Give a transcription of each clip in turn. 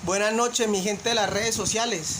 Buenas noches, mi gente de las redes sociales.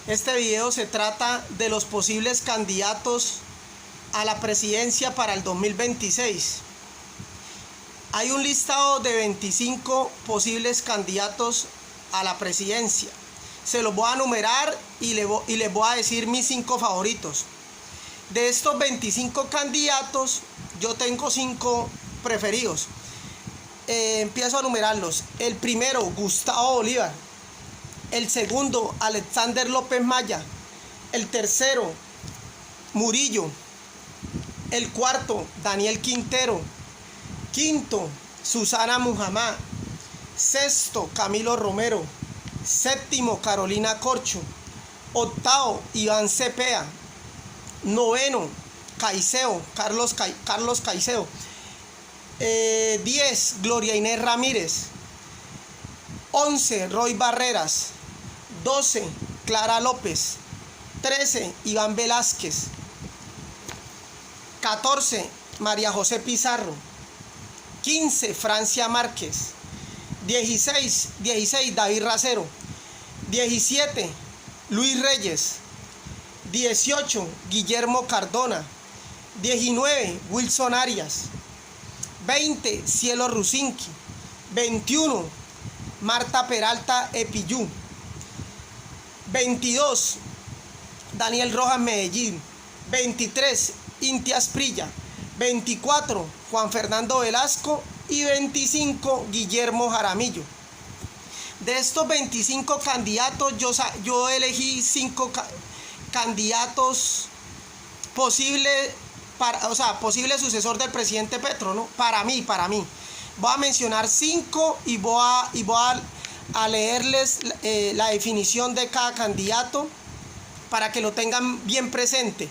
Este video se trata de los posibles candidatos a la presidencia para el 2026. Hay un listado de 25 posibles candidatos a la presidencia. Se los voy a enumerar y les voy a decir mis 5 favoritos. De estos 25 candidatos, yo tengo 5 preferidos. Empiezo a enumerarlos. El primero, Gustavo Bolívar. El segundo, Alexander López Maya. El tercero, Murillo. El cuarto, Daniel Quintero. Quinto, Susana Mujamá. Sexto, Camilo Romero. Séptimo, Carolina Corcho. Octavo, Iván Cepeda. Noveno, Caicedo, Carlos Caicedo. 10, Gloria Inés Ramírez. 11, Roy Barreras. 12, Clara López. 13, Iván Velázquez. 14, María José Pizarro. 15, Francia Márquez. 16, David Racero. 17, Luis Reyes. 18, Guillermo Cardona. 19, Wilson Arias. 20, Cielo Rusinqui. 21, Marta Peralta Epillú. 22, Daniel Rojas Medellín. 23, Inti Asprilla. 24, Juan Fernando Velasco. Y 25, Guillermo Jaramillo. De estos 25 candidatos, yo elegí 5 candidatos posibles, posible sucesor del presidente Petro, ¿no? Para mí. Voy a mencionar 5 y voy a leerles la definición de cada candidato para que lo tengan bien presente.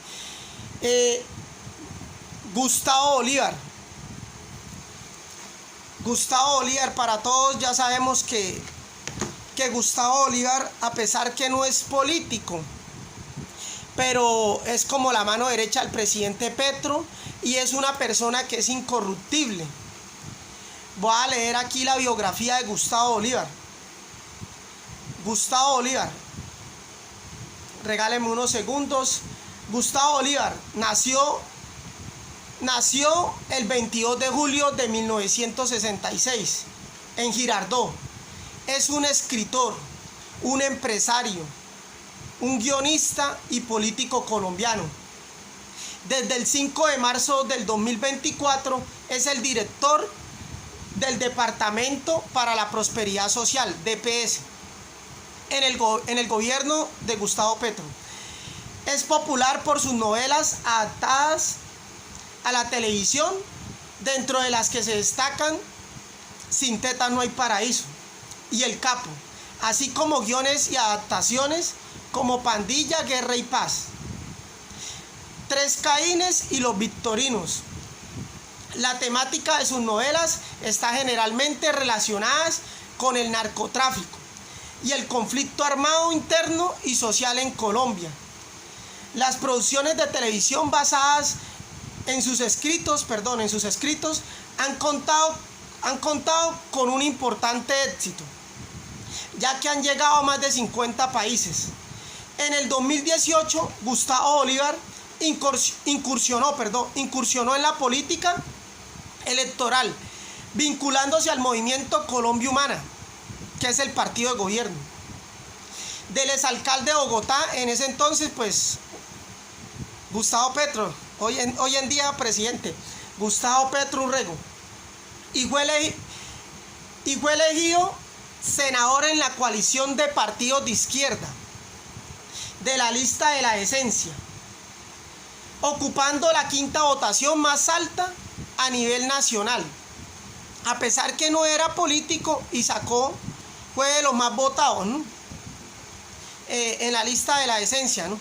Gustavo Bolívar. Gustavo Bolívar, para todos ya sabemos que Gustavo Bolívar, a pesar que no es político, pero es como la mano derecha del presidente Petro y es una persona que es incorruptible. Voy a leer aquí la biografía de Gustavo Bolívar. Gustavo Bolívar, regálenme unos segundos. Gustavo Bolívar nació el 22 de julio de 1966 en Girardot. Es un escritor, un empresario, un guionista y político colombiano. Desde el 5 de marzo del 2024 es el director del Departamento para la Prosperidad Social, DPS, en el gobierno de Gustavo Petro. Es popular por sus novelas adaptadas a la televisión, dentro de las que se destacan Sin tetas no hay paraíso y El Capo, así como guiones y adaptaciones como Pandilla, Guerra y Paz, Tres Caínes y Los Victorinos. La temática de sus novelas está generalmente relacionadas con el narcotráfico y el conflicto armado interno y social en Colombia. Las producciones de televisión basadas en sus escritos han contado con un importante éxito, ya que han llegado a más de 50 países. En el 2018, Gustavo Bolívar incursionó en la política electoral, vinculándose al movimiento Colombia Humana, que es el partido de gobierno del exalcalde de Bogotá en ese entonces, pues Gustavo Petro, hoy en día presidente, Gustavo Petro Urrego, y fue elegido senador en la coalición de partidos de izquierda de la lista de la decencia, ocupando la 5ª votación más alta a nivel nacional, a pesar que no era político y fue de los más votados, ¿no? En la lista de la decencia, ¿no?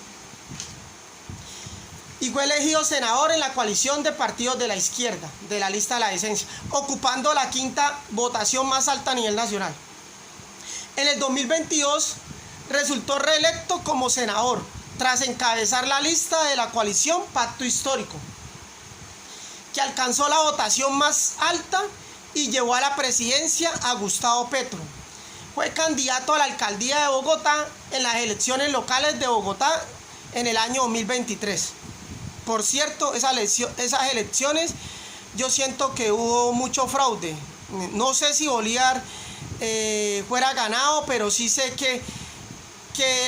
Y fue elegido senador en la coalición de partidos de la izquierda, de la lista de la decencia, ocupando la 5ª votación más alta a nivel nacional. En el 2022 resultó reelecto como senador, tras encabezar la lista de la coalición Pacto Histórico, que alcanzó la votación más alta y llevó a la presidencia a Gustavo Petro, fue candidato a la alcaldía de Bogotá en las elecciones locales de Bogotá en el año 2023. Por cierto, esas elecciones yo siento que hubo mucho fraude. No sé si Bolívar fuera ganado, pero sí sé que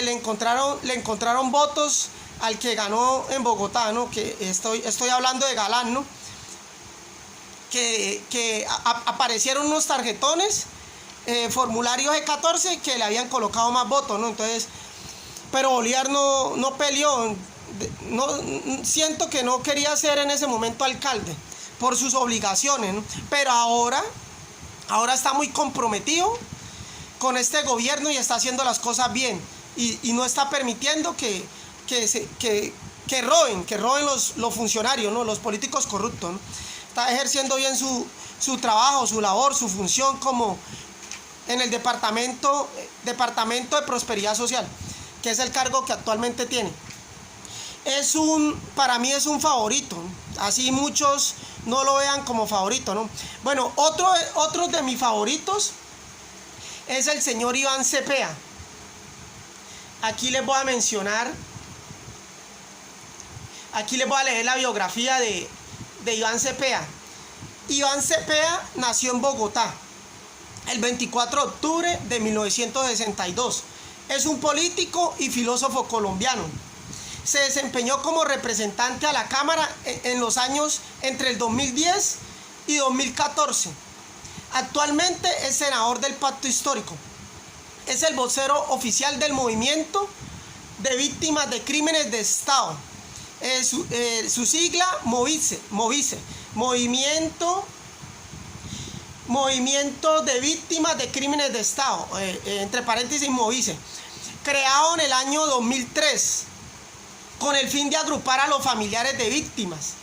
le encontraron votos al que ganó en Bogotá, ¿no? Que estoy hablando de Galán, ¿no? Que aparecieron unos tarjetones, formularios E14, que le habían colocado más votos, ¿no? Entonces, pero Bolívar no peleó. No, siento que no quería ser en ese momento alcalde por sus obligaciones, ¿no? Pero ahora está muy comprometido con este gobierno y está haciendo las cosas bien y no está permitiendo que roben los funcionarios, ¿no? Los políticos corruptos, ¿no? Está ejerciendo bien su trabajo, su labor, su función como en el departamento de Prosperidad Social, que es el cargo que actualmente tiene. Para mí es un favorito, ¿no? Así muchos no lo vean como favorito, ¿no? Bueno, otro de mis favoritos es el señor Iván Cepeda. Aquí les voy a leer la biografía de Iván Cepeda. Iván Cepeda nació en Bogotá el 24 de octubre de 1962. Es un político y filósofo colombiano. Se desempeñó como representante a la Cámara en los años entre el 2010 y 2014. Actualmente es senador del Pacto Histórico. Es el vocero oficial del Movimiento de Víctimas de Crímenes de Estado. Su sigla, Movice. Movimiento de Víctimas de Crímenes de Estado, entre paréntesis, Movice. Creado en el año 2003 con el fin de agrupar a los familiares de víctimas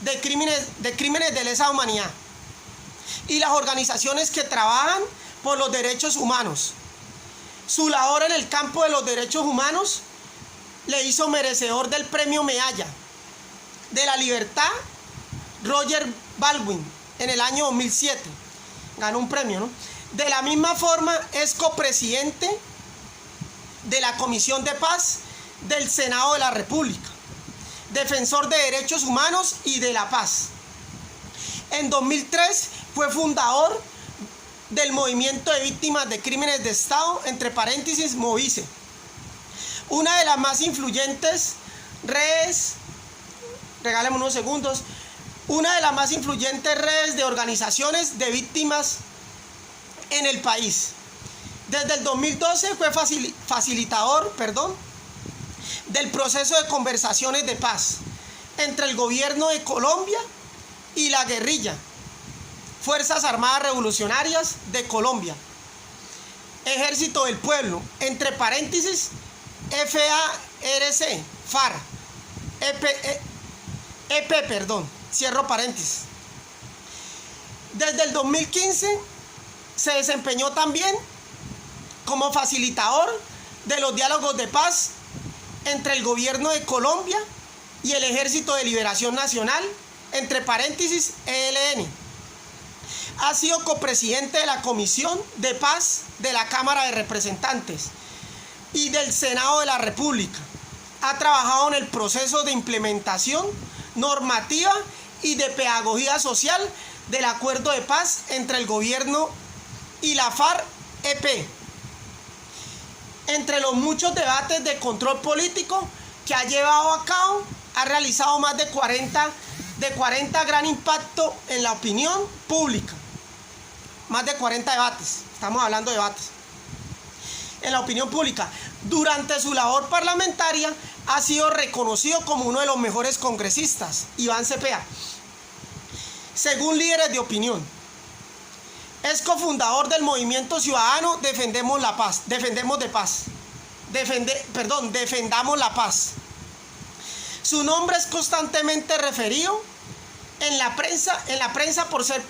de crímenes de lesa humanidad y las organizaciones que trabajan por los derechos humanos. Su labor en el campo de los derechos humanos le hizo merecedor del premio Medalla de la Libertad Roger Baldwin en el año 2007. Ganó un premio, ¿no? De la misma forma es copresidente de la Comisión de Paz del Senado de la República, defensor de derechos humanos y de la paz. En 2003 fue fundador del Movimiento de Víctimas de Crímenes de Estado, entre paréntesis, Movice. Una de las más influyentes redes, regálame unos segundos, una de las más influyentes redes de organizaciones de víctimas en el país. Desde el 2012 fue facilitador del proceso de conversaciones de paz entre el gobierno de Colombia y la guerrilla, Fuerzas Armadas Revolucionarias de Colombia, Ejército del Pueblo, entre paréntesis, FARC, cierro paréntesis. Desde el 2015 se desempeñó también como facilitador de los diálogos de paz entre el gobierno de Colombia y el Ejército de Liberación Nacional, entre paréntesis, ELN. Ha sido copresidente de la Comisión de Paz de la Cámara de Representantes y del Senado de la República. Ha trabajado en el proceso de implementación normativa y de pedagogía social del acuerdo de paz entre el gobierno y la FARC-EP. Entre los muchos debates de control político que ha llevado a cabo, ha realizado más de 40 gran impacto en la opinión pública. Más de 40 debates, estamos hablando de debates en la opinión pública. Durante su labor parlamentaria ha sido reconocido como uno de los mejores congresistas, Iván Cepeda, según líderes de opinión. Es cofundador del movimiento ciudadano Defendamos la Paz. Defendamos la Paz. Su nombre es constantemente referido en la prensa por ser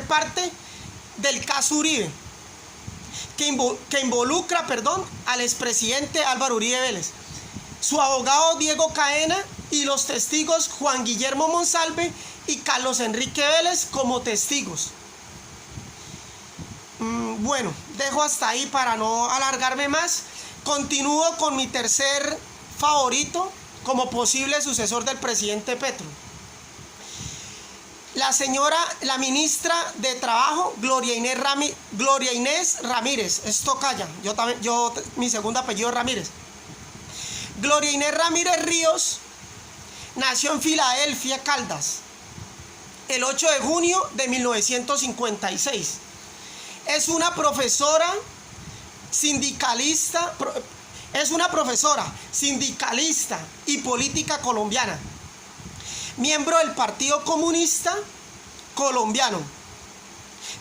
parte del caso Uribe, que involucra al expresidente Álvaro Uribe Vélez, su abogado Diego Caena y los testigos Juan Guillermo Monsalve y Carlos Enrique Vélez como testigos. Bueno, dejo hasta ahí para no alargarme más. Continúo con mi tercer favorito como posible sucesor del presidente Petro. La ministra de Trabajo, Gloria Inés Ramírez, es tocaya, mi segundo apellido es Ramírez. Gloria Inés Ramírez Ríos nació en Filadelfia, Caldas, el 8 de junio de 1956. Es una profesora sindicalista y política colombiana, miembro del Partido Comunista Colombiano.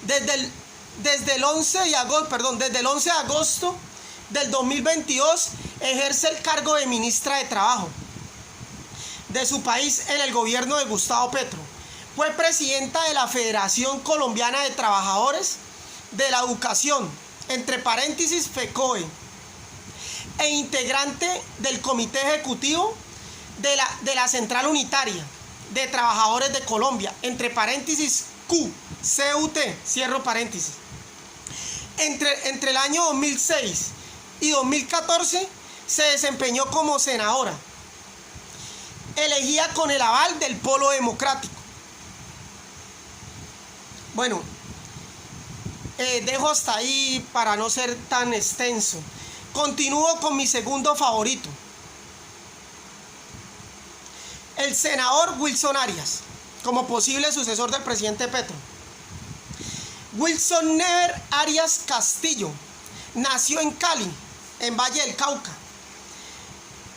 Desde el 11 de agosto del 2022 ejerce el cargo de ministra de Trabajo de su país en el gobierno de Gustavo Petro. Fue presidenta de la Federación Colombiana de Trabajadores de la Educación, entre paréntesis FECOE, e integrante del Comité Ejecutivo de la Central Unitaria de Trabajadores de Colombia, entre paréntesis CUT, cierro paréntesis. Entre el año 2006 y 2014 se desempeñó como senadora, elegida con el aval del Polo Democrático. Bueno, dejo hasta ahí para no ser tan extenso. Continúo con mi segundo favorito, el senador Wilson Arias, como posible sucesor del presidente Petro. Wilson Never Arias Castillo nació en Cali, en Valle del Cauca,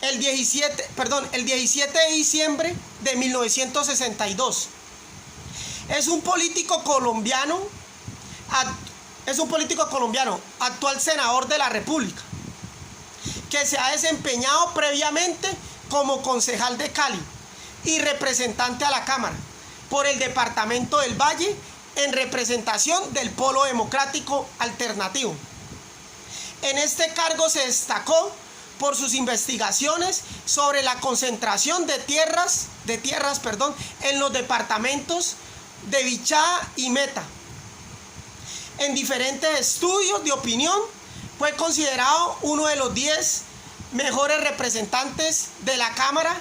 el 17 de diciembre de 1962. Es un político colombiano, actual senador de la República, que se ha desempeñado previamente como concejal de Cali y representante a la Cámara por el departamento del Valle en representación del Polo Democrático Alternativo. En este cargo se destacó por sus investigaciones sobre la concentración de tierras en los departamentos de Bichá y Meta. En diferentes estudios de opinión fue considerado uno de los 10 mejores representantes de la Cámara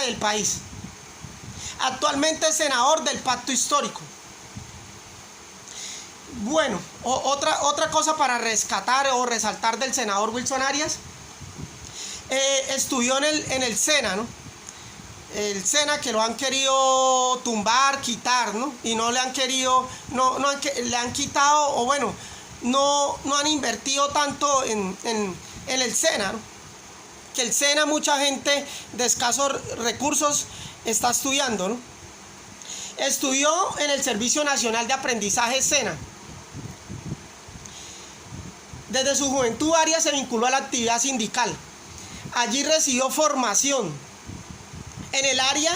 del país. Actualmente es senador del Pacto Histórico. Bueno, otra cosa para rescatar o resaltar del senador Wilson Arias, estudió en el SENA, ¿no? El SENA, que lo han querido tumbar, quitar, ¿no? Y no le han querido, le han quitado, o bueno, no han invertido tanto en el SENA, ¿no? Que el SENA, mucha gente de escasos recursos está estudiando, ¿no? Estudió en el Servicio Nacional de Aprendizaje SENA. Desde su juventud, Arias se vinculó a la actividad sindical. Allí recibió formación en el área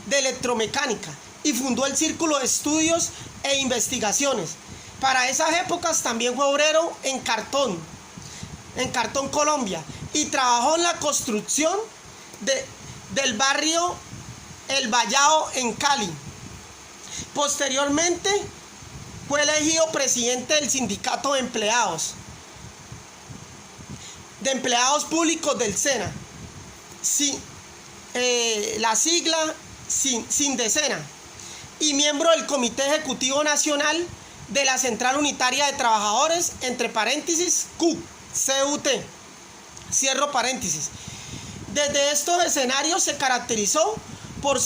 de electromecánica y fundó el Círculo de Estudios e Investigaciones. Para esas épocas también fue obrero en Cartón Colombia, y trabajó en la construcción del barrio El Vallado en Cali. Posteriormente fue elegido presidente del Sindicato de Empleados Públicos del SENA, la sigla SINDESENA, y miembro del Comité Ejecutivo Nacional de la Central Unitaria de Trabajadores, entre paréntesis CUT, cierro paréntesis. Desde estos escenarios se caracterizó por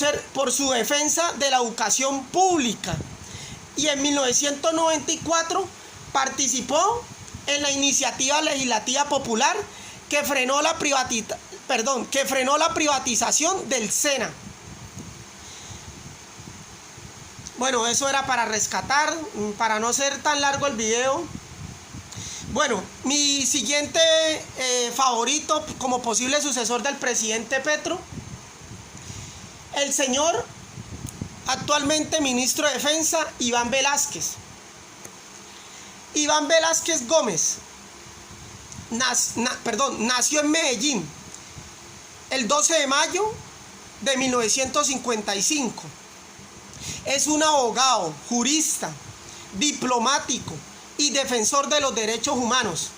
su defensa de la educación pública, y en 1994 participó en la iniciativa legislativa popular que frenó la privatización del SENA. Bueno, eso era para rescatar, para no ser tan largo el video. Bueno, mi siguiente favorito como posible sucesor del presidente Petro, el señor actualmente ministro de Defensa, Iván Velázquez. Iván Velázquez Gómez nació en Medellín el 12 de mayo de 1955. Es un abogado, jurista, diplomático, y defensor de los derechos humanos.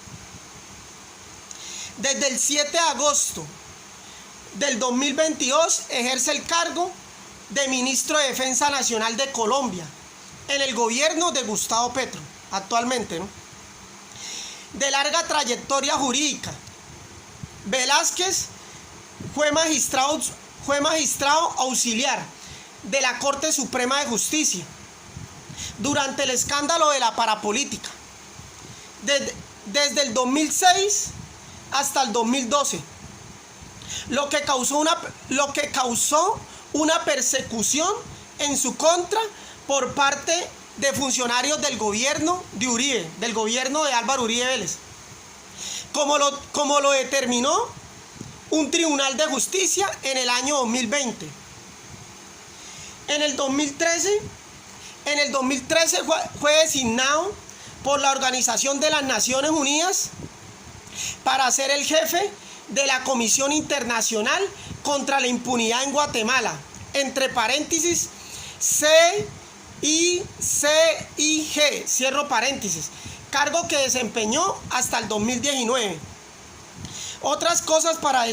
Desde el 7 de agosto del 2022 ejerce el cargo de ministro de Defensa Nacional de Colombia en el gobierno de Gustavo Petro, actualmente, ¿no? De larga trayectoria jurídica, Velázquez fue magistrado auxiliar de la Corte Suprema de Justicia durante el escándalo de la parapolítica, desde el 2006 hasta el 2012, lo que causó una persecución en su contra por parte de funcionarios del gobierno de Uribe, del gobierno de Álvaro Uribe Vélez, como lo determinó un tribunal de justicia en el año 2020. En el 2013 fue designado por la Organización de las Naciones Unidas para ser el jefe de la Comisión Internacional contra la Impunidad en Guatemala, entre paréntesis CICIG, cierro paréntesis, cargo que desempeñó hasta el 2019. Otras cosas para